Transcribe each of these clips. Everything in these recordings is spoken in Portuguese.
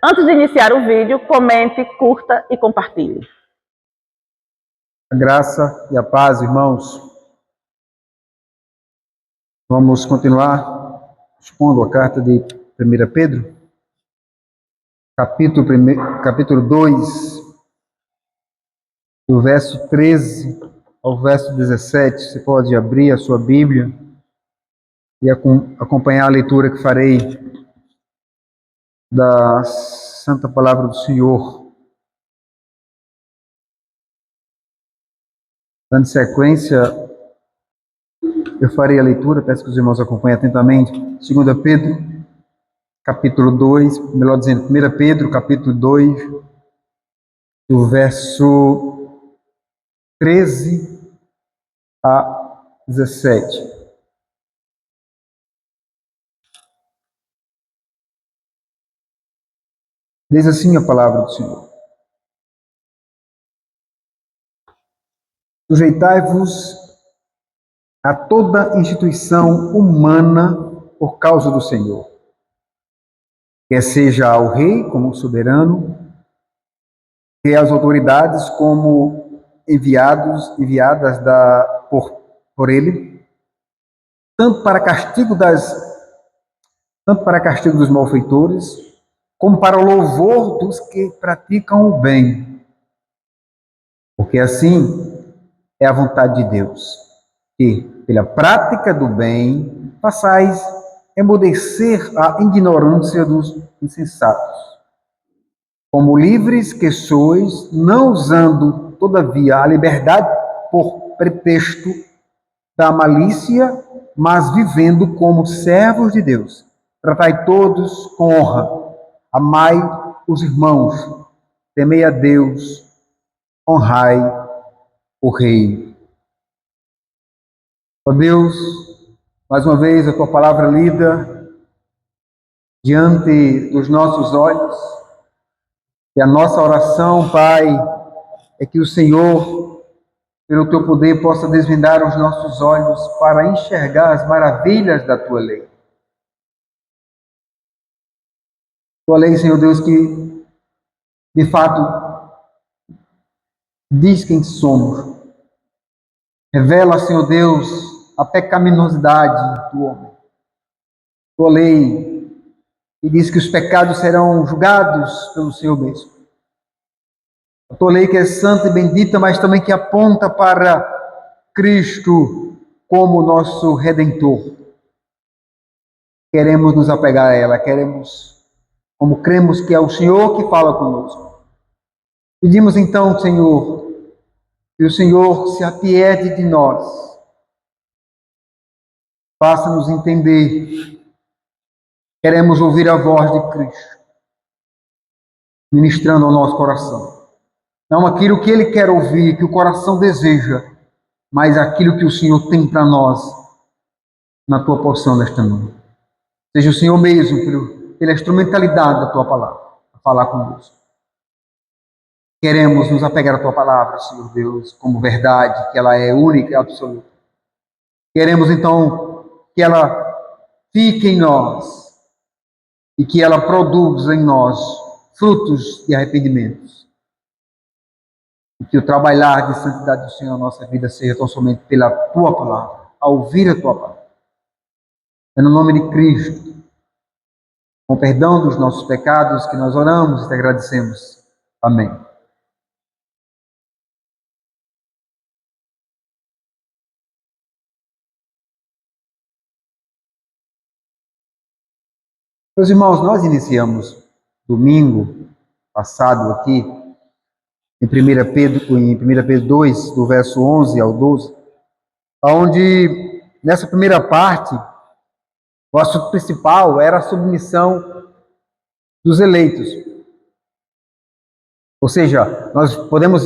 Antes de iniciar o vídeo, comente, curta e compartilhe. A graça e a paz, irmãos. Vamos continuar expondo a carta de 1 Pedro, capítulo 2, do verso 13 ao verso 17. Você pode abrir a sua Bíblia e acompanhar a leitura que farei da Santa Palavra do Senhor. Dando sequência, eu farei a leitura, peço que os irmãos acompanhem atentamente. 2 Pedro, capítulo 2, melhor dizendo, 1 Pedro, capítulo 2, do verso 13 a 17. Diz assim a palavra do Senhor: Sujeitai-vos a toda instituição humana por causa do Senhor, quer seja ao rei como soberano, quer às autoridades como enviadas por ele, tanto para castigo dos malfeitores, como para o louvor dos que praticam o bem. Porque assim é a vontade de Deus, que, pela prática do bem, façais emudecer a ignorância dos insensatos. Como livres que sois, não usando, todavia, a liberdade por pretexto da malícia, mas vivendo como servos de Deus. Tratai todos com honra, amai os irmãos, temei a Deus, honrai o Rei. Ó Deus, mais uma vez a Tua palavra lida diante dos nossos olhos, e a nossa oração, Pai, é que o Senhor, pelo Teu poder, possa desvendar os nossos olhos para enxergar as maravilhas da Tua lei. Tua lei, Senhor Deus, que de fato diz quem somos. Revela, Senhor Deus, a pecaminosidade do homem. Tua lei que diz que os pecados serão julgados pelo Senhor mesmo. A tua lei que é santa e bendita, mas também que aponta para Cristo como nosso Redentor. Queremos nos apegar a ela, como cremos que é o Senhor que fala conosco. Pedimos então, Senhor, que o Senhor se apiede de nós, faça-nos entender. Queremos ouvir a voz de Cristo, ministrando ao nosso coração. Não aquilo que Ele quer ouvir, que o coração deseja, mas aquilo que o Senhor tem para nós na Tua porção desta noite. Seja o Senhor mesmo, pela instrumentalidade da Tua palavra, a falar conosco. Queremos nos apegar à Tua palavra, Senhor Deus, como verdade, que ela é única e absoluta. Queremos, então, que ela fique em nós e que ela produza em nós frutos de arrependimentos. E que o trabalhar de santidade do Senhor na nossa vida seja tão somente pela Tua palavra, ao ouvir a Tua palavra. É no nome de Cristo, com perdão dos nossos pecados, que nós oramos e te agradecemos. Amém. Meus irmãos, nós iniciamos domingo passado aqui, em 1 Pedro 2, do verso 11 ao 12, onde, nessa primeira parte, o assunto principal era a submissão dos eleitos. Ou seja, nós podemos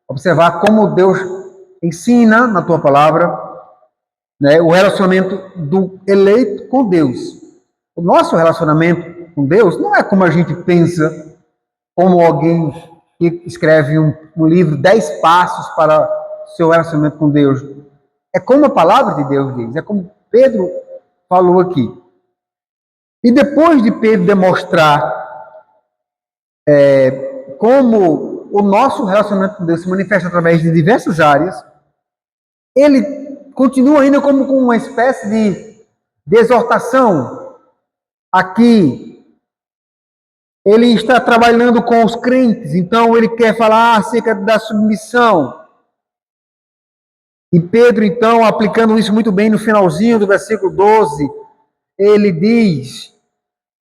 observar como Deus ensina na tua palavra, né, o relacionamento do eleito com Deus. O nosso relacionamento com Deus não é como a gente pensa, como alguém que escreve um livro, 10 passos para o seu relacionamento com Deus. É como a palavra de Deus diz, é como Pedro falou aqui. E depois de Pedro demonstrar como o nosso relacionamento com Deus se manifesta através de diversas áreas, ele continua ainda como com uma espécie de exortação. Aqui, ele está trabalhando com os crentes, então ele quer falar acerca da submissão. E Pedro, então, aplicando isso muito bem no finalzinho do versículo 12, ele diz: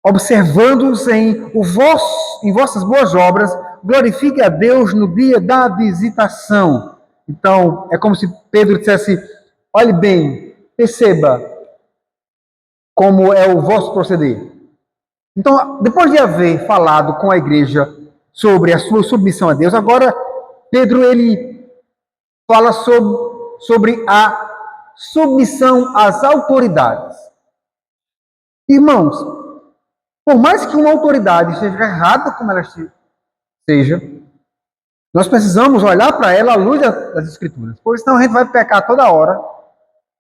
observando-os em vossas boas obras, glorifique a Deus no dia da visitação. Então, é como se Pedro dissesse: olhe bem, perceba como é o vosso proceder. Então, depois de haver falado com a igreja sobre a sua submissão a Deus, agora Pedro ele fala sobre a submissão às autoridades. Irmãos, por mais que uma autoridade seja errada como ela seja, nós precisamos olhar para ela à luz das Escrituras, pois senão a gente vai pecar toda hora,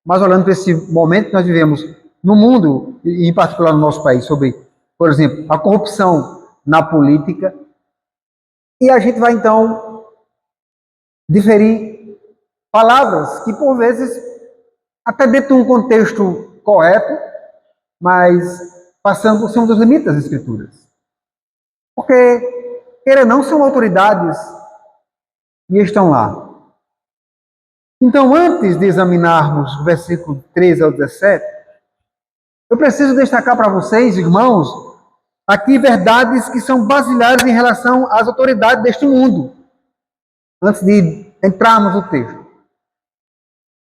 mas olhando para esse momento que nós vivemos no mundo, e em particular no nosso país, sobre, por exemplo, a corrupção na política, e a gente vai então diferir palavras que, por vezes, até dentro de um contexto correto, mas passando por cima dos limites das Escrituras. Porque, queira ou não, são autoridades e estão lá. Então, antes de examinarmos o versículo 13 ao 17, eu preciso destacar para vocês, irmãos, aqui verdades que são basilares em relação às autoridades deste mundo, antes de entrarmos no texto.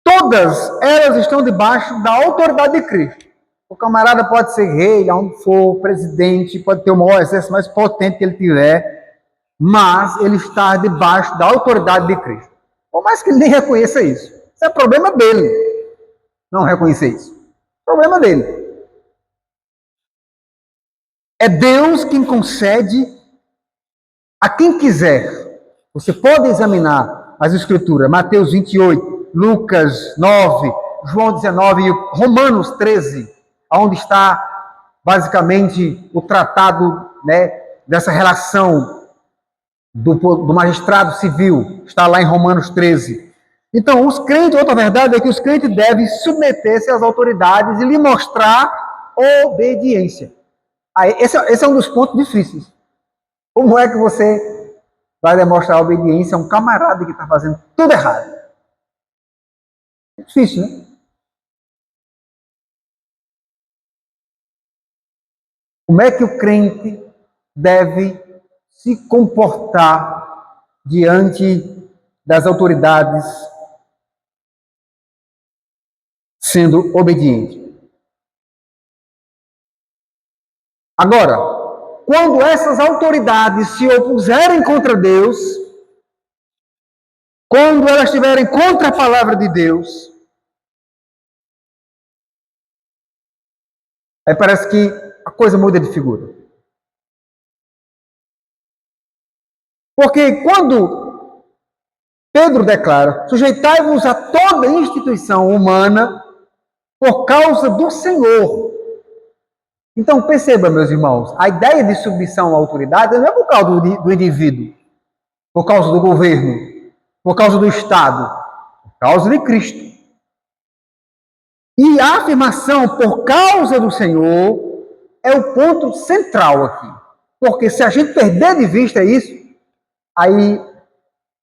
Todas elas estão debaixo da autoridade de Cristo. O camarada pode ser rei, aonde for, presidente, pode ter o maior exército mais potente que ele tiver, mas ele está debaixo da autoridade de Cristo. Por mais que ele nem reconheça isso. Isso é problema dele, não reconhecer isso. Problema dele. É Deus quem concede a quem quiser. Você pode examinar as Escrituras, Mateus 28, Lucas 9, João 19 e Romanos 13, onde está basicamente o tratado, né, dessa relação do magistrado civil, está lá em Romanos 13. Então, os crentes, outra verdade é que os crentes devem submeter-se às autoridades e lhe mostrar obediência. Aí, esse é um dos pontos difíceis. Como é que você vai demonstrar obediência a um camarada que está fazendo tudo errado? É difícil, né? Como é que o crente deve se comportar diante das autoridades sendo obediente? Agora, quando essas autoridades se opuserem contra Deus, quando elas estiverem contra a palavra de Deus, aí parece que a coisa muda de figura. Porque quando Pedro declara: sujeitai-vos a toda instituição humana por causa do Senhor. Então, perceba, meus irmãos, a ideia de submissão à autoridade não é por causa do indivíduo, por causa do governo, por causa do Estado, por causa de Cristo. E a afirmação por causa do Senhor é o ponto central aqui. Porque se a gente perder de vista isso, aí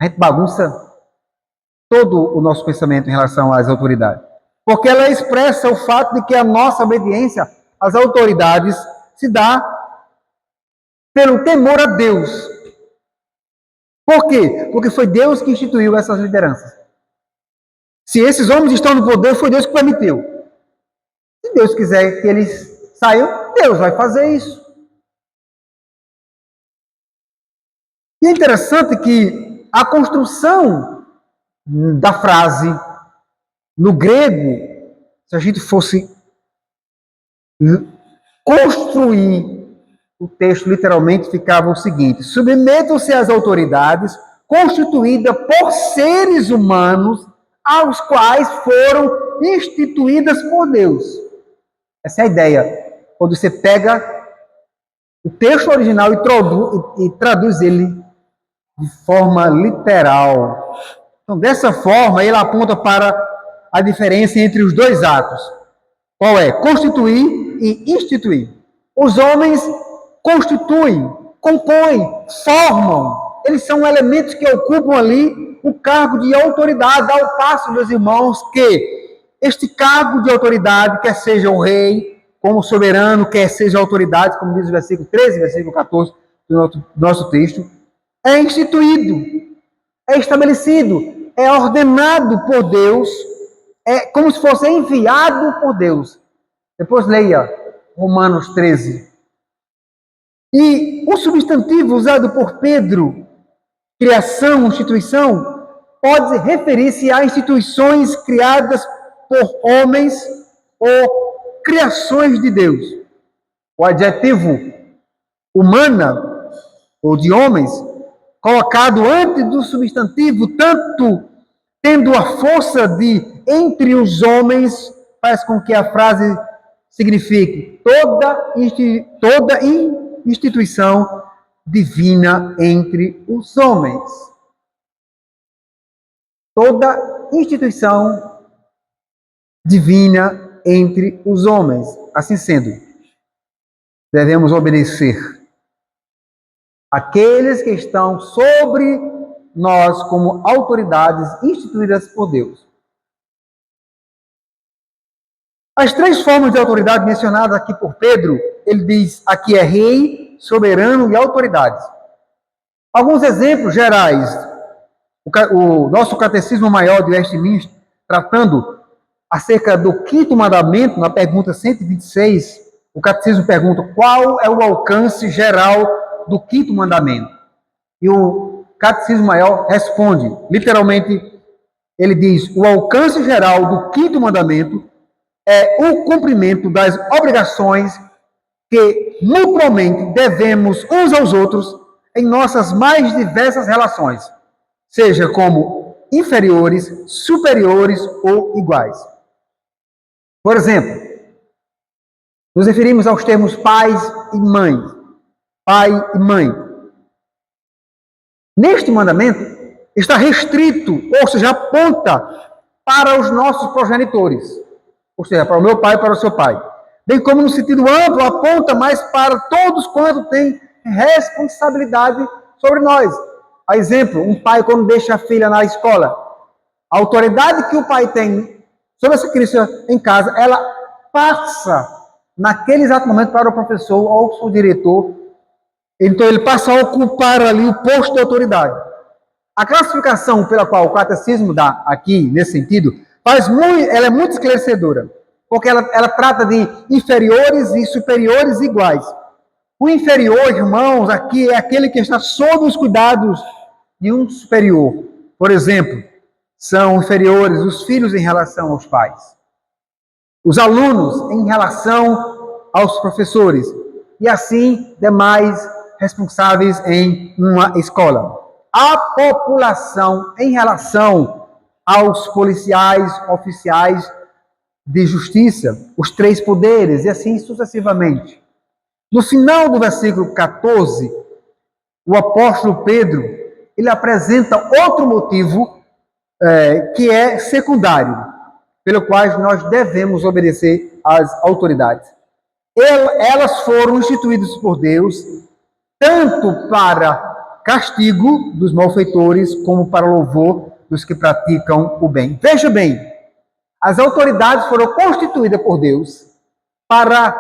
a gente bagunça todo o nosso pensamento em relação às autoridades. Porque ela expressa o fato de que a nossa obediência às autoridades se dá pelo temor a Deus. Por quê? Porque foi Deus que instituiu essas lideranças. Se esses homens estão no poder, foi Deus que permitiu. Se Deus quiser que eles saiam, Deus vai fazer isso. E é interessante que a construção da frase no grego, se a gente fosse construir o texto, literalmente ficava o seguinte: submetam-se às autoridades constituídas por seres humanos aos quais foram instituídas por Deus. Essa é a ideia. Quando você pega o texto original e traduz ele de forma literal. Então, dessa forma, ele aponta para a diferença entre os dois atos. Qual é? Constituir e instituir. Os homens constituem, compõem, formam. Eles são elementos que ocupam ali o cargo de autoridade, ao passo, meus irmãos, que este cargo de autoridade, quer seja o rei, como soberano, quer seja autoridade, como diz o versículo 13, versículo 14 do nosso texto, é instituído, é estabelecido, é ordenado por Deus, é como se fosse enviado por Deus. Depois leia Romanos 13. E o substantivo usado por Pedro, criação, instituição, pode referir-se a instituições criadas por homens ou criações de Deus. O adjetivo humana ou de homens, colocado antes do substantivo, tanto tendo a força de entre os homens, faz com que a frase signifique toda instituição divina entre os homens. Toda instituição divina entre os homens. Assim sendo, devemos obedecer aqueles que estão sobre nós como autoridades instituídas por Deus. As três formas de autoridade mencionadas aqui por Pedro, ele diz, aqui é rei, soberano e autoridade. Alguns exemplos gerais. O nosso Catecismo Maior de Westminster, tratando acerca do quinto mandamento, na pergunta 126, o Catecismo pergunta qual é o alcance geral do quinto mandamento. E o Catecismo Maior responde, literalmente, ele diz, o alcance geral do quinto mandamento é o cumprimento das obrigações que mutuamente devemos uns aos outros em nossas mais diversas relações, seja como inferiores, superiores ou iguais. Por exemplo, nos referimos aos termos pais e mãe. Pai e mãe. Neste mandamento está restrito, ou seja, aponta para os nossos progenitores. Ou seja, para o meu pai e para o seu pai. Bem como no sentido amplo, aponta mais para todos quanto têm responsabilidade sobre nós. A exemplo, um pai quando deixa a filha na escola, a autoridade que o pai tem sobre essa criança em casa, ela passa naquele exato momento para o professor ou o diretor. Então ele passa a ocupar ali o posto de autoridade. A classificação pela qual o catecismo dá aqui, nesse sentido, ela é muito esclarecedora, porque ela trata de inferiores e superiores iguais. O inferior, irmãos, aqui é aquele que está sob os cuidados de um superior. Por exemplo, são inferiores os filhos em relação aos pais, os alunos em relação aos professores, e assim demais responsáveis em uma escola. A população em relação aos policiais, oficiais de justiça, os três poderes, e assim sucessivamente. No final do versículo 14, o apóstolo Pedro, ele apresenta outro motivo que é secundário, pelo qual nós devemos obedecer às autoridades. Elas foram instituídas por Deus, tanto para castigo dos malfeitores, como para louvor dos que praticam o bem. Veja bem, as autoridades foram constituídas por Deus para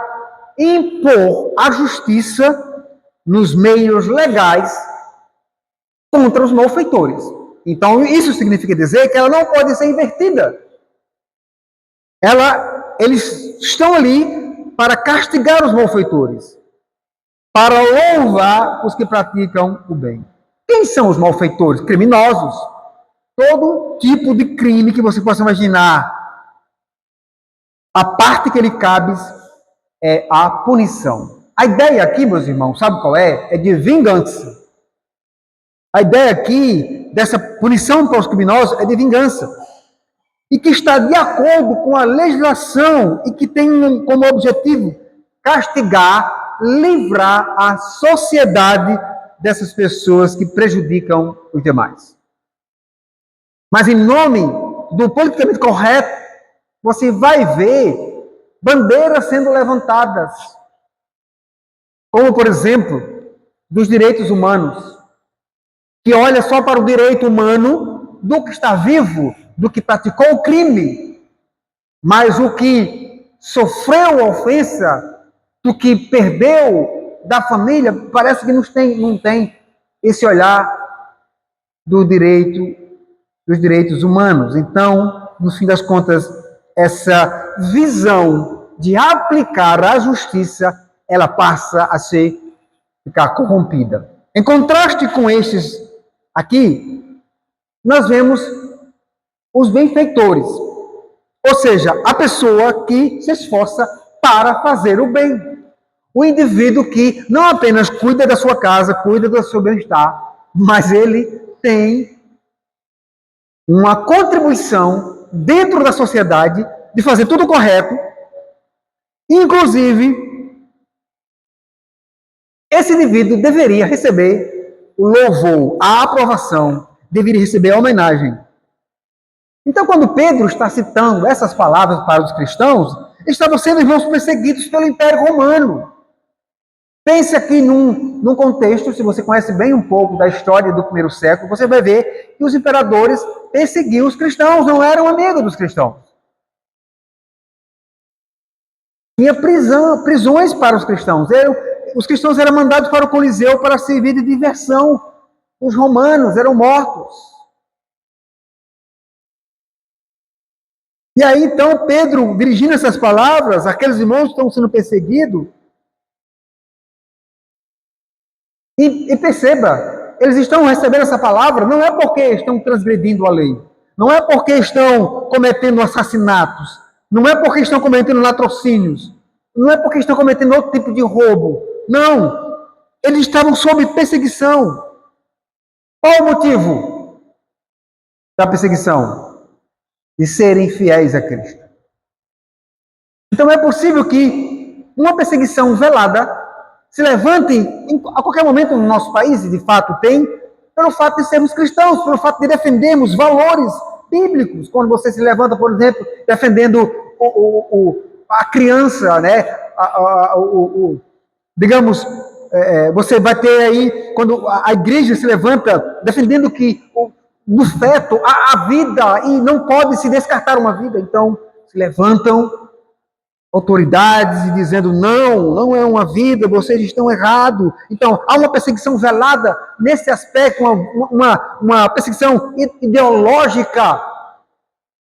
impor a justiça nos meios legais contra os malfeitores. Então, isso significa dizer que ela não pode ser invertida. Eles estão ali para castigar os malfeitores, para louvar os que praticam o bem. Quem são os malfeitores? Criminosos. Todo tipo de crime que você possa imaginar. A parte que lhe cabe é a punição. A ideia aqui, meus irmãos, sabe qual é? É de vingança. A ideia aqui dessa punição para os criminosos é de vingança. E que está de acordo com a legislação e que tem como objetivo castigar livrar a sociedade dessas pessoas que prejudicam os demais. Mas em nome do politicamente correto, você vai ver bandeiras sendo levantadas, como, por exemplo, dos direitos humanos, que olha só para o direito humano do que está vivo, do que praticou o crime, mas o que sofreu a ofensa, do que perdeu da família, parece que não tem esse olhar dos direitos humanos. Então, no fim das contas, essa visão de aplicar a justiça, ela passa a ficar corrompida. Em contraste com estes aqui, nós vemos os benfeitores, ou seja, a pessoa que se esforça para fazer o bem. O indivíduo que não apenas cuida da sua casa, cuida do seu bem-estar, mas ele tem uma contribuição dentro da sociedade de fazer tudo correto. Inclusive, esse indivíduo deveria receber o louvor, a aprovação, deveria receber a homenagem. Então, quando Pedro está citando essas palavras para os cristãos, estavam sendo irmãos perseguidos pelo Império Romano. Pense aqui num contexto, se você conhece bem um pouco da história do primeiro século, você vai ver que os imperadores perseguiam os cristãos, não eram amigos dos cristãos. Tinha prisões para os cristãos. Os cristãos eram mandados para o Coliseu para servir de diversão. Os romanos eram mortos. E aí, então, Pedro, dirigindo essas palavras, aqueles irmãos que estão sendo perseguidos, e perceba, eles estão recebendo essa palavra não é porque estão transgredindo a lei, não é porque estão cometendo assassinatos, não é porque estão cometendo latrocínios, não é porque estão cometendo outro tipo de roubo. Não, eles estavam sob perseguição. Qual o motivo da perseguição? De serem fiéis a Cristo. Então é possível que uma perseguição velada se levante a qualquer momento no nosso país, e de fato tem, pelo fato de sermos cristãos, pelo fato de defendermos valores bíblicos. Quando você se levanta, por exemplo, defendendo a criança, né? Digamos, você vai ter aí, quando a igreja se levanta defendendo que no feto há vida e não pode se descartar uma vida. Então, se levantam autoridades e dizendo, não é uma vida, vocês estão errados. Então, há uma perseguição velada nesse aspecto, uma perseguição ideológica.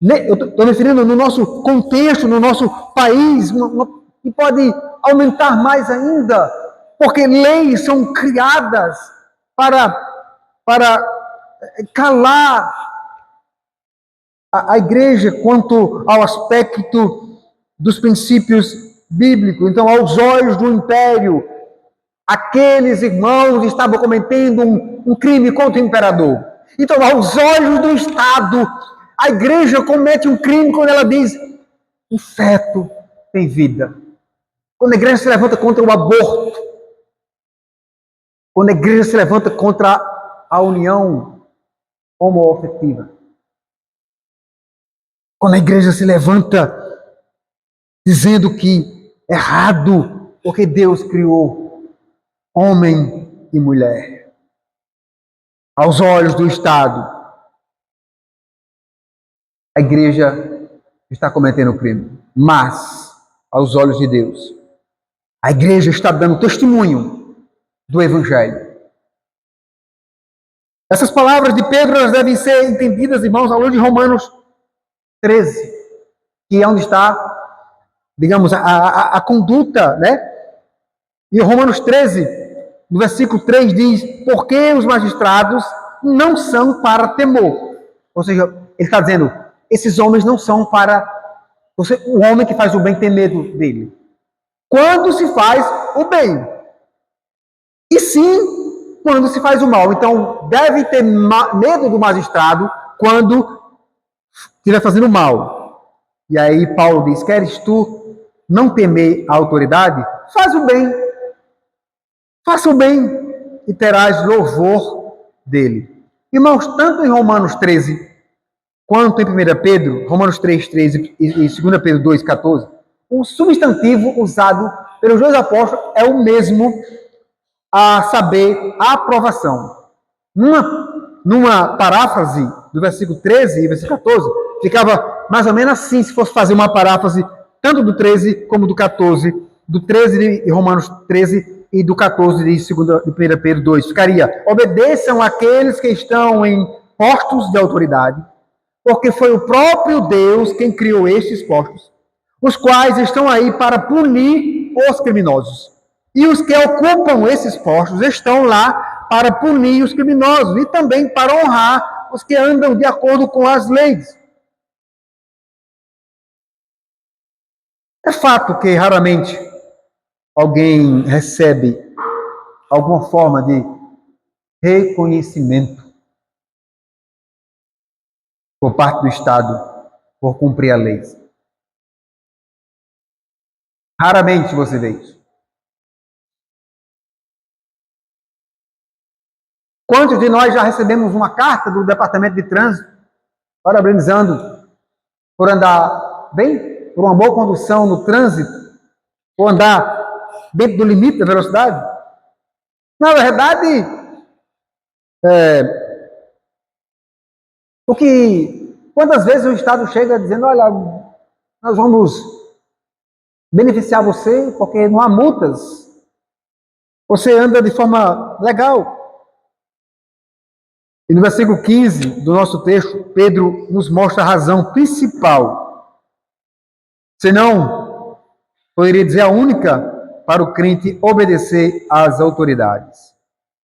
Eu estou referindo no nosso contexto, no nosso país, que pode aumentar mais ainda, porque leis são criadas para calar a igreja quanto ao aspecto dos princípios bíblicos. Então, aos olhos do império, aqueles irmãos estavam cometendo um crime contra o imperador. Então, aos olhos do Estado, a igreja comete um crime quando ela diz: o feto tem vida. Quando a igreja se levanta contra o aborto, quando a igreja se levanta contra a união homoafetiva, quando a igreja se levanta dizendo que é errado, porque Deus criou homem e mulher. Aos olhos do Estado, a igreja está cometendo crime. Mas, aos olhos de Deus, a igreja está dando testemunho do Evangelho. Essas palavras de Pedro, elas devem ser entendidas, irmãos, à luz de Romanos 13, que é onde está, digamos, a conduta, né? E Romanos 13, no versículo 3 diz: porque os magistrados não são para temor. Ou seja, ele está dizendo, esses homens não são para o homem que faz o bem ter medo dele. Quando se faz o bem. E sim, quando se faz o mal. Então, deve ter medo do magistrado quando estiver fazendo mal. E aí Paulo diz: queres tu não temer a autoridade? Faz o bem. Faça o bem e terás louvor dele. Irmãos, tanto em Romanos 13, quanto em 1 Pedro, Romanos 3, 13 e 2 Pedro 2, 14, o substantivo usado pelos dois apóstolos é o mesmo, a saber, a aprovação. Numa paráfrase do versículo 13 e versículo 14, ficava mais ou menos assim, se fosse fazer uma paráfrase tanto do 13 como do 14, do 13 de Romanos 13 e do 14 de 1 Pedro 2. Ficaria: obedeçam aqueles que estão em postos de autoridade, porque foi o próprio Deus quem criou estes postos, os quais estão aí para punir os criminosos. E os que ocupam esses postos estão lá para punir os criminosos e também para honrar os que andam de acordo com as leis. É fato que raramente alguém recebe alguma forma de reconhecimento por parte do Estado por cumprir a lei. Raramente você vê isso. Quantos de nós já recebemos uma carta do Departamento de Trânsito parabenizando por andar bem, por uma boa condução no trânsito, por andar dentro do limite da velocidade? Na verdade, quantas vezes o Estado chega dizendo: olha, nós vamos beneficiar você porque não há multas, você anda de forma legal. E no versículo 15 do nosso texto, Pedro nos mostra a razão principal, se não, poderia dizer a única, para o crente obedecer às autoridades.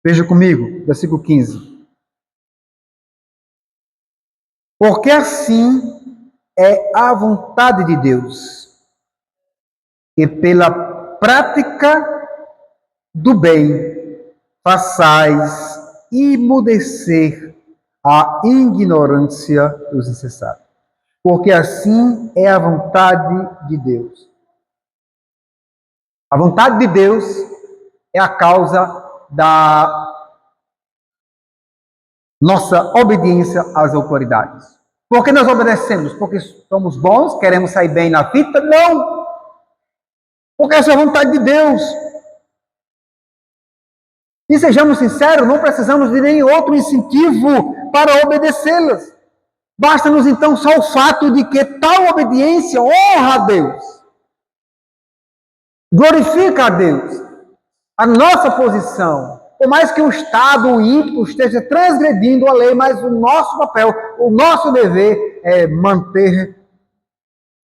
Veja comigo, versículo 15. Porque assim é a vontade de Deus, e pela prática do bem façais emudecer a ignorância dos insensatos. Porque assim é a vontade de Deus. A vontade de Deus é a causa da nossa obediência às autoridades. Por que nós obedecemos? Porque somos bons, queremos sair bem na vida? Não! Porque essa é a vontade de Deus. E sejamos sinceros, não precisamos de nenhum outro incentivo para obedecê-las. Basta-nos então só o fato de que tal obediência honra a Deus, glorifica a Deus, a nossa posição. Por mais que o Estado, o ímpio, esteja transgredindo a lei, mas o nosso papel, o nosso dever é manter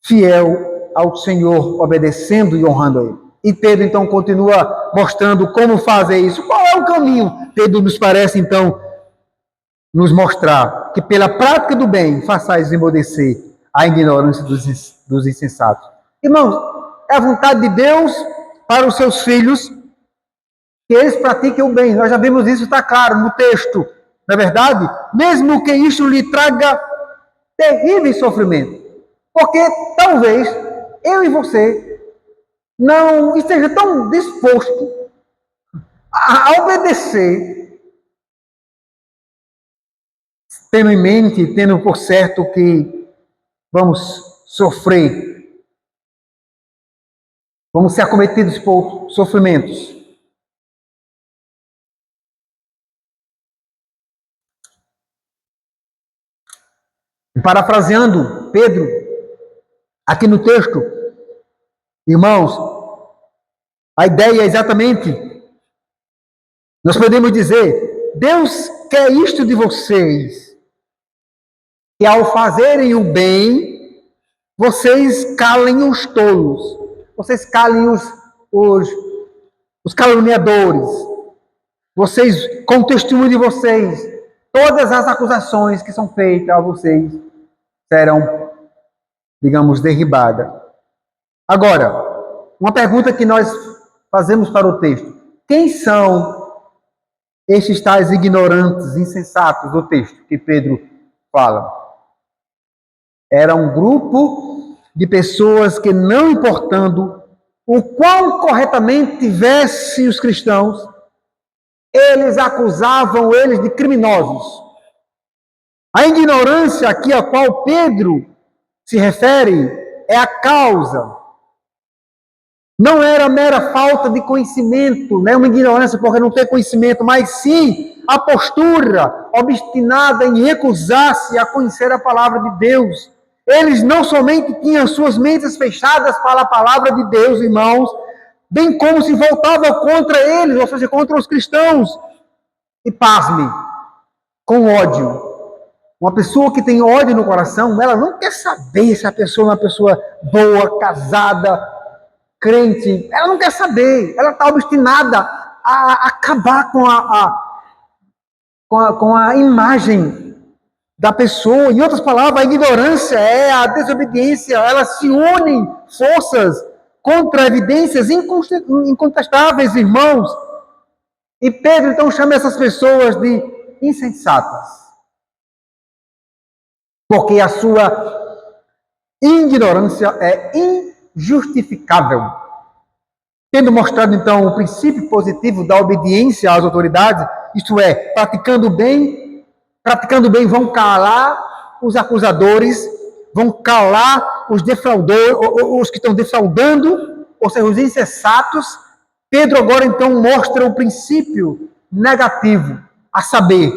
fiel ao Senhor, obedecendo e honrando a Ele. E Pedro, então, continua mostrando como fazer isso. Qual é o caminho? Pedro nos parece, então, nos mostrar que pela prática do bem façais emudecer a ignorância dos insensatos. Irmãos, é a vontade de Deus para os seus filhos que eles pratiquem o bem. Nós já vimos isso, está claro no texto. Não é verdade? Mesmo que isso lhe traga terrível sofrimento. Porque talvez eu e você não esteja tão disposto a obedecer, tendo em mente, tendo por certo que vamos sofrer, vamos ser acometidos por sofrimentos. E parafraseando Pedro, aqui no texto, irmãos, a ideia é exatamente, nós podemos dizer, Deus quer isto de vocês, que ao fazerem o bem, vocês calem os tolos, vocês calem os caluniadores, vocês, com o testemunho de vocês, todas as acusações que são feitas a vocês serão, digamos, derribadas. Agora, uma pergunta que nós fazemos para o texto: quem são estes tais ignorantes, insensatos do texto que Pedro fala? Era um grupo de pessoas que, não importando o quão corretamente tivessem os cristãos, Eles acusavam eles de criminosos. A ignorância aqui a qual Pedro se refere é a causa. Não era mera falta de conhecimento, não é uma ignorância porque não tem conhecimento, mas sim a postura obstinada em recusar-se a conhecer a palavra de Deus. Eles não somente tinham suas mentes fechadas para a palavra de Deus, irmãos, bem como se voltavam contra eles, ou seja, contra os cristãos. E pasme, com ódio. Uma pessoa que tem ódio no coração, ela não quer saber se a pessoa é uma pessoa boa, casada, crente. Ela não quer saber. Ela está obstinada a acabar com a imagem da pessoa. Em outras palavras, a ignorância é a desobediência. Elas se unem forças contra evidências incontestáveis, irmãos. E Pedro, então, chama essas pessoas de insensatas. Porque a sua ignorância é injustificável. Tendo mostrado, então, o princípio positivo da obediência às autoridades, isto é, praticando bem vão calar os acusadores, vão calar os defraudadores, os que estão defraudando, ou seja, os insensatos. Pedro agora, então, mostra o princípio negativo, a saber,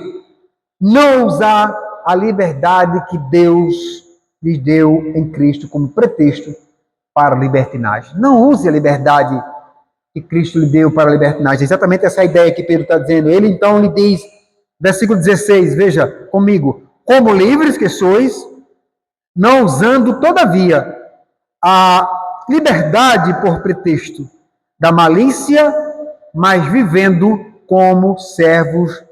não usar a liberdade que Deus lhes deu em Cristo como pretexto para a libertinagem. Não use a liberdade que Cristo lhe deu para a libertinagem. Exatamente essa ideia que Pedro está dizendo. Ele então lhe diz, versículo 16, veja comigo, como livres que sois, não usando todavia a liberdade por pretexto da malícia, mas vivendo como servos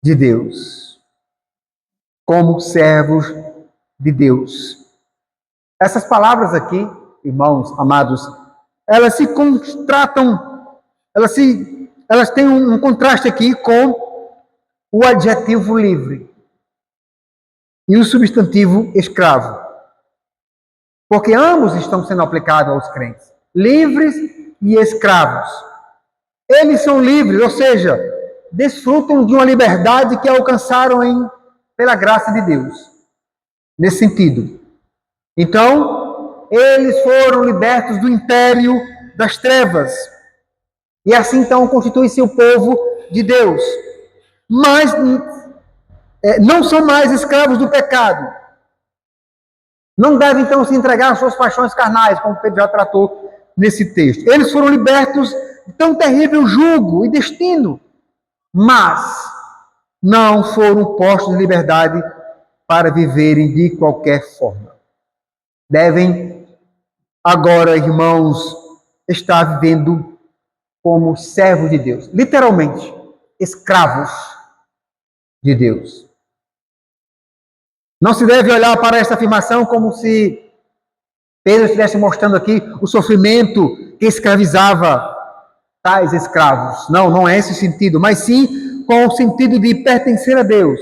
de Deus. Como servos de Deus. Essas palavras aqui, irmãos amados, elas se contrastam, elas têm um contraste aqui com o adjetivo livre e o substantivo escravo. Porque ambos estão sendo aplicados aos crentes, livres e escravos. Eles são livres, ou seja, desfrutam de uma liberdade que alcançaram pela graça de Deus. Nesse sentido. Então, eles foram libertos do império das trevas. E assim, então, constituem-se o povo de Deus. Mas não são mais escravos do pecado. Não devem, então, se entregar às suas paixões carnais, como Pedro já tratou nesse texto. Eles foram libertos de tão terrível jugo e destino, mas não foram postos em liberdade para viverem de qualquer forma. Devem agora, irmãos, estar vivendo como servos de Deus, literalmente, escravos de Deus. Não se deve olhar para esta afirmação como se Pedro estivesse mostrando aqui o sofrimento que escravizava tais escravos. Não, não é esse o sentido, mas sim com o sentido de pertencer a Deus.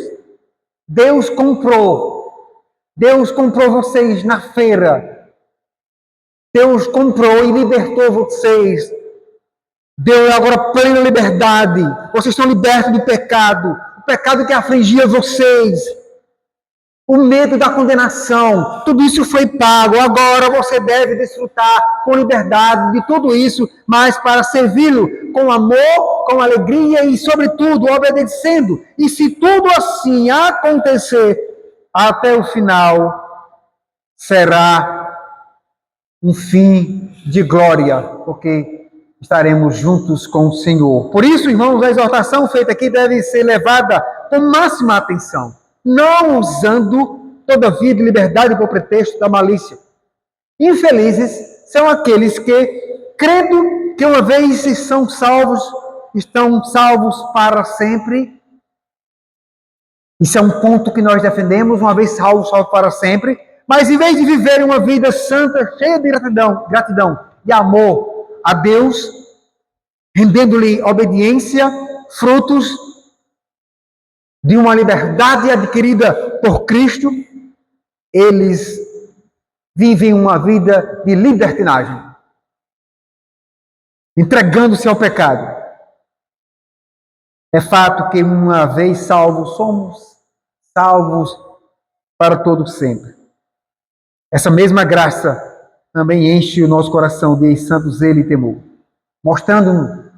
Deus comprou vocês na feira. Deus comprou e libertou vocês. Deu agora plena liberdade. Vocês estão libertos do pecado. O pecado que afligia vocês. O medo da condenação. Tudo isso foi pago. Agora você deve desfrutar com liberdade de tudo isso, mas para servi-lo com amor, com alegria e, sobretudo, obedecendo. E se tudo assim acontecer, até o final será um fim de glória, porque estaremos juntos com o Senhor. Por isso, irmãos, a exortação feita aqui deve ser levada com máxima atenção, não usando, todavia, de liberdade por pretexto da malícia. Infelizes são aqueles que, crendo que uma vez são salvos, estão salvos para sempre. Isso é um ponto que nós defendemos, uma vez salvos para sempre. Mas em vez de viverem uma vida santa, cheia de gratidão e amor a Deus, rendendo-lhe obediência, frutos de uma liberdade adquirida por Cristo, eles vivem uma vida de libertinagem, entregando-se ao pecado. É fato que uma vez salvos, somos salvos para todo sempre. Essa mesma graça também enche o nosso coração de santo zelo e temor, mostrando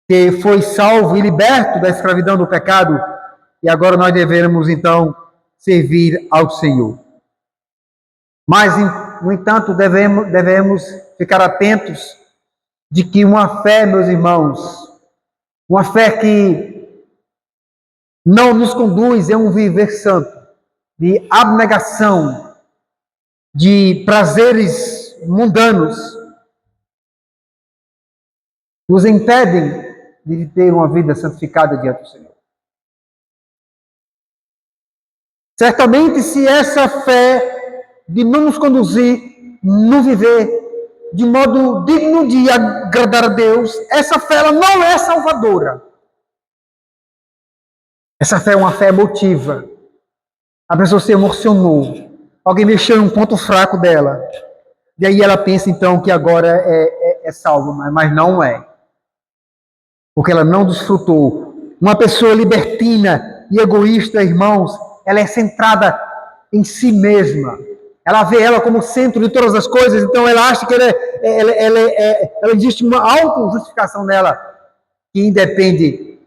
que foi salvo e liberto da escravidão do pecado, e agora nós devemos, então, servir ao Senhor. Mas, no entanto, devemos ficar atentos de que uma fé, meus irmãos, uma fé que não nos conduz a um viver santo, de abnegação, de prazeres mundanos, nos impedem de ter uma vida santificada diante do Senhor. Certamente, se essa fé de não nos conduzir, não viver de modo digno de agradar a Deus, essa fé ela não é salvadora. Essa fé é uma fé emotiva. A pessoa se emocionou. Alguém mexeu em um ponto fraco dela. E aí ela pensa então que agora é salva, mas não é. Porque ela não desfrutou. Uma pessoa libertina e egoísta, irmãos, ela é centrada em si mesma. Ela vê ela como centro de todas as coisas, então ela acha que ela existe uma auto-justificação nela que independe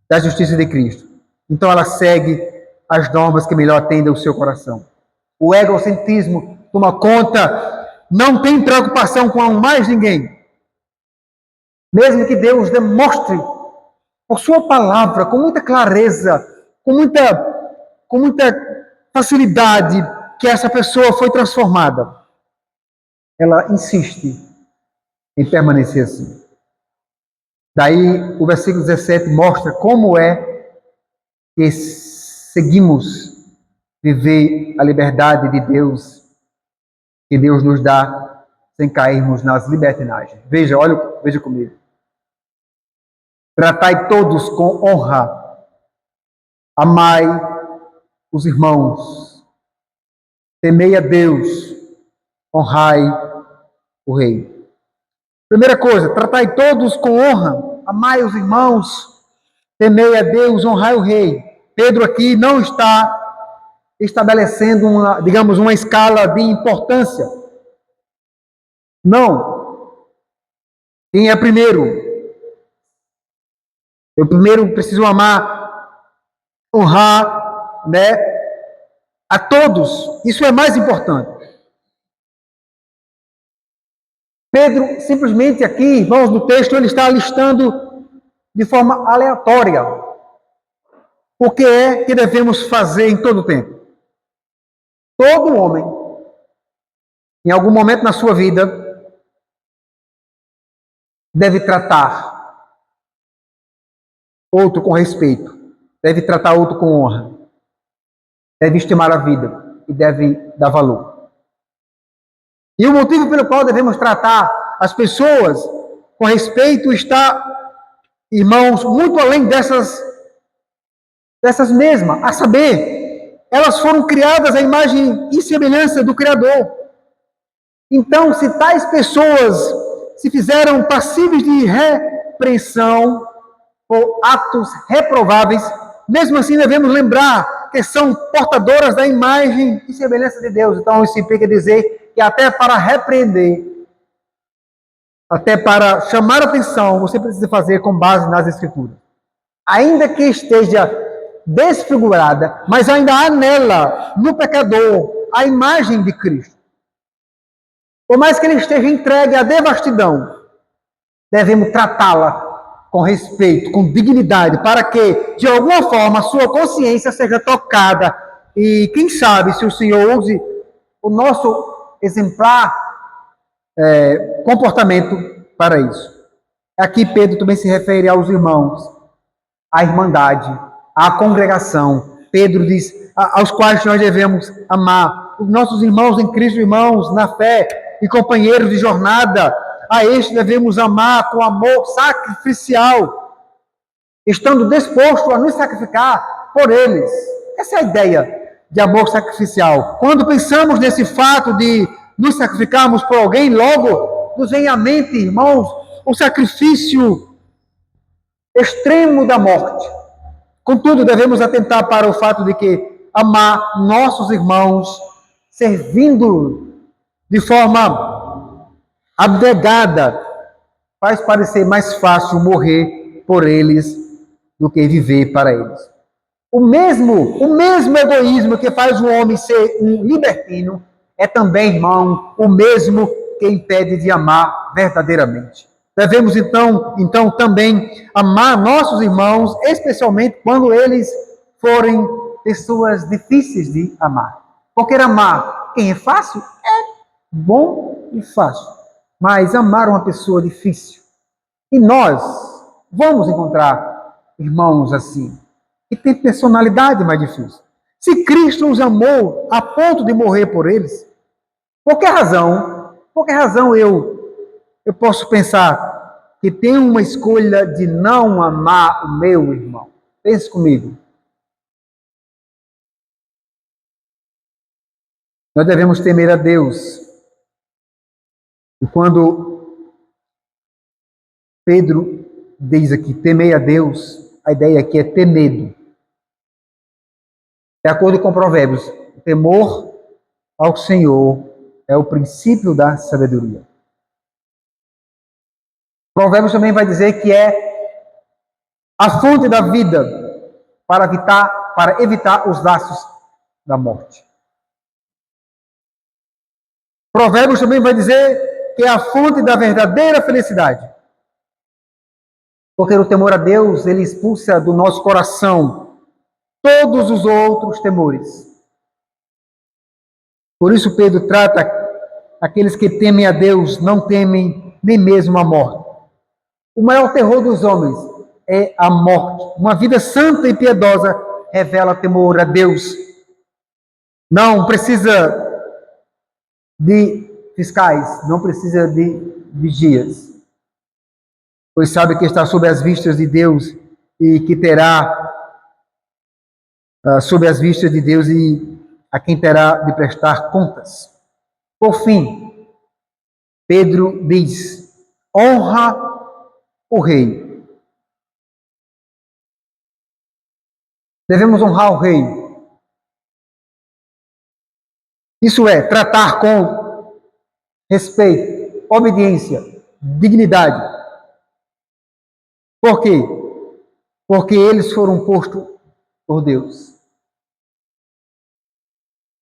da justiça de Cristo. Então ela segue as normas que melhor atendem ao seu coração. O egocentrismo toma conta, não tem preocupação com mais ninguém. Mesmo que Deus demonstre por sua palavra, com muita clareza, com muita facilidade, que essa pessoa foi transformada, ela insiste em permanecer assim. Daí o versículo 17 mostra como é que seguimos viver a liberdade de Deus, que Deus nos dá sem cairmos nas libertinagens. Veja comigo. Tratai todos com honra, amai os irmãos, temei a Deus, honrai o rei. Primeira coisa, tratai todos com honra, amai os irmãos, temei a Deus, honrai o rei. Pedro aqui não está estabelecendo uma escala de importância. Não. Quem é primeiro? Eu primeiro preciso amar, honrar, a todos. Isso é mais importante. Pedro, simplesmente aqui, irmãos, no texto, ele está listando de forma aleatória o que é que devemos fazer em todo o tempo. Todo homem, em algum momento na sua vida, deve tratar outro com respeito, deve tratar outro com honra, deve estimar a vida e deve dar valor. E o motivo pelo qual devemos tratar as pessoas com respeito está, irmãos, muito além dessas mesmas, a saber, elas foram criadas à imagem e semelhança do Criador. Então, se tais pessoas se fizeram passíveis de repreensão ou atos reprováveis, mesmo assim devemos lembrar que são portadoras da imagem e semelhança de Deus. Então, isso implica dizer que até para repreender, até para chamar a atenção, você precisa fazer com base nas Escrituras. Ainda que esteja desfigurada, mas ainda há nela, no pecador, a imagem de Cristo. Por mais que ele esteja entregue à devastidão, devemos tratá-la com respeito, com dignidade, para que, de alguma forma, a sua consciência seja tocada. E, quem sabe, se o Senhor use o nosso exemplar comportamento para isso. Aqui Pedro também se refere aos irmãos, à irmandade, à congregação. Pedro diz aos quais nós devemos amar. Os nossos irmãos em Cristo, irmãos na fé e companheiros de jornada, a este devemos amar com amor sacrificial, estando disposto a nos sacrificar por eles. Essa é a ideia de amor sacrificial. Quando pensamos nesse fato de nos sacrificarmos por alguém, logo nos vem à mente, irmãos, o sacrifício extremo da morte. Contudo, devemos atentar para o fato de que amar nossos irmãos, servindo de forma abnegada, faz parecer mais fácil morrer por eles do que viver para eles. O mesmo egoísmo que faz o homem ser um libertino é também, irmão, o mesmo que impede de amar verdadeiramente. Devemos então também amar nossos irmãos, especialmente quando eles forem pessoas difíceis de amar. Porque amar quem é fácil é bom e fácil, mas amar uma pessoa difícil. E nós vamos encontrar irmãos assim, que têm personalidade mais difícil. Se Cristo os amou a ponto de morrer por eles, por que razão eu posso pensar que tenho uma escolha de não amar o meu irmão? Pense comigo. Nós devemos temer a Deus. E quando Pedro diz aqui, temei a Deus, a ideia aqui é ter medo. De acordo com Provérbios, o temor ao Senhor é o princípio da sabedoria. Provérbios também vai dizer que é a fonte da vida para evitar os laços da morte. Provérbios também vai dizer que é a fonte da verdadeira felicidade. Porque o temor a Deus, ele expulsa do nosso coração todos os outros temores. Por isso Pedro trata aqueles que temem a Deus, não temem nem mesmo a morte. O maior terror dos homens é a morte. Uma vida santa e piedosa revela temor a Deus. Não precisa de fiscais, não precisa de vigias, pois sabe que está sob as vistas de Deus e que terá sob as vistas de Deus e a quem terá de prestar contas. Por fim, Pedro diz: honra o rei. Devemos honrar o rei. Isso é, tratar com respeito, obediência, dignidade. Por quê? Porque eles foram postos por Deus.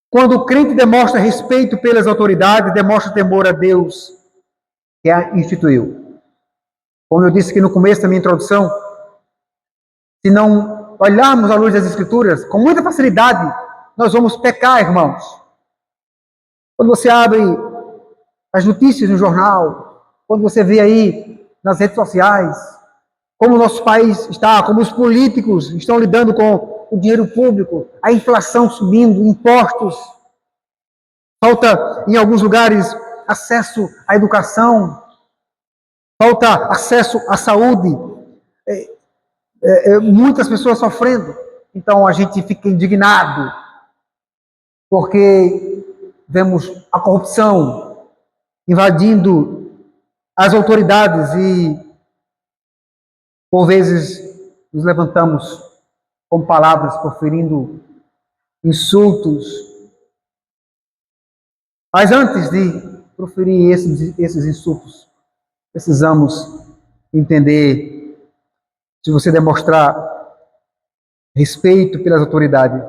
Quando o crente demonstra respeito pelas autoridades, demonstra temor a Deus que a instituiu. Como eu disse aqui no começo da minha introdução, se não olharmos à luz das Escrituras, com muita facilidade, nós vamos pecar, irmãos. Quando você abre as notícias no jornal, quando você vê aí nas redes sociais, como o nosso país está, como os políticos estão lidando com o dinheiro público, a inflação subindo, impostos, falta em alguns lugares acesso à educação, falta acesso à saúde, muitas pessoas sofrendo. Então a gente fica indignado, porque vemos a corrupção invadindo as autoridades e, por vezes, nos levantamos com palavras, proferindo insultos. Mas antes de proferir esses insultos, precisamos entender, se você demonstrar respeito pelas autoridades,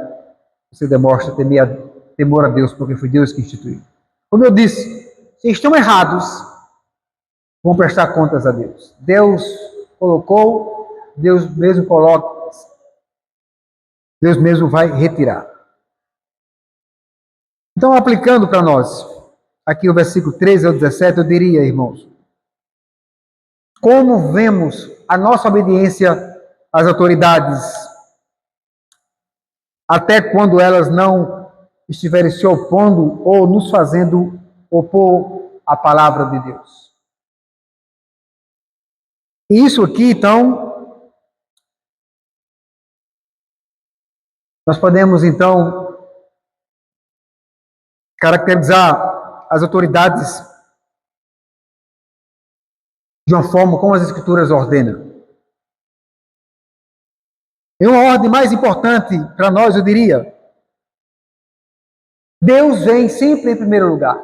você demonstra temor a Deus, porque foi Deus que instituiu. Como eu disse, se estão errados, vão prestar contas a Deus. Deus colocou, Deus mesmo coloca, Deus mesmo vai retirar. Então, aplicando para nós, aqui o versículo 13 ao 17, eu diria, irmãos, como vemos a nossa obediência às autoridades, até quando elas não estiverem se opondo ou nos fazendo opor a palavra de Deus. E isso aqui, então, nós podemos, então, caracterizar as autoridades de uma forma como as Escrituras ordenam. Em uma ordem mais importante para nós, eu diria, Deus vem sempre em primeiro lugar.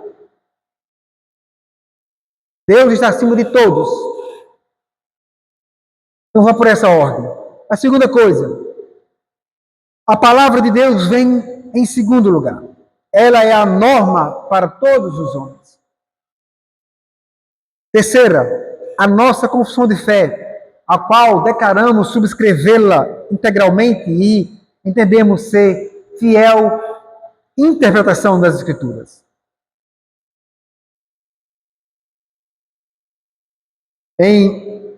Deus está acima de todos. Então vá por essa ordem. A segunda coisa, a palavra de Deus vem em segundo lugar. Ela é a norma para todos os homens. Terceira, a nossa confissão de fé, a qual declaramos subscrevê-la integralmente e entendemos ser fiel interpretação das Escrituras. Em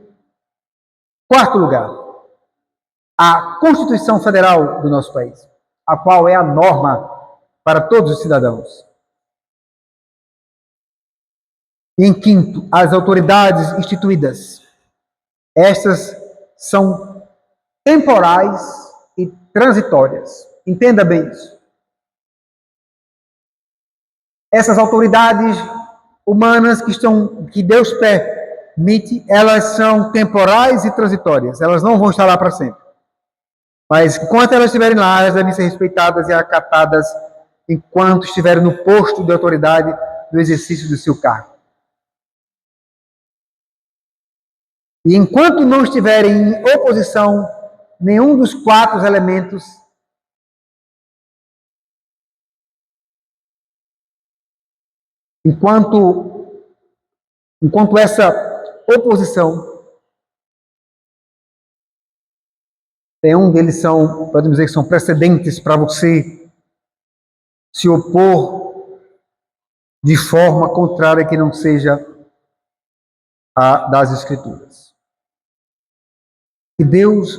quarto lugar, a Constituição Federal do nosso país, a qual é a norma para todos os cidadãos. E em quinto, as autoridades instituídas. Estas são temporais e transitórias. Entenda bem isso. Essas autoridades humanas que Deus permite, elas são temporais e transitórias. Elas não vão estar lá para sempre. Mas enquanto elas estiverem lá, elas devem ser respeitadas e acatadas enquanto estiverem no posto de autoridade do exercício do seu cargo. E enquanto não estiverem em oposição nenhum dos quatro elementos, enquanto essa oposição, nenhum deles podemos dizer que são precedentes para você se opor de forma contrária que não seja a das Escrituras. Que Deus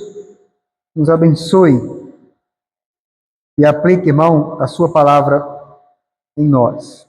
nos abençoe e aplique, irmão, a sua palavra em nós.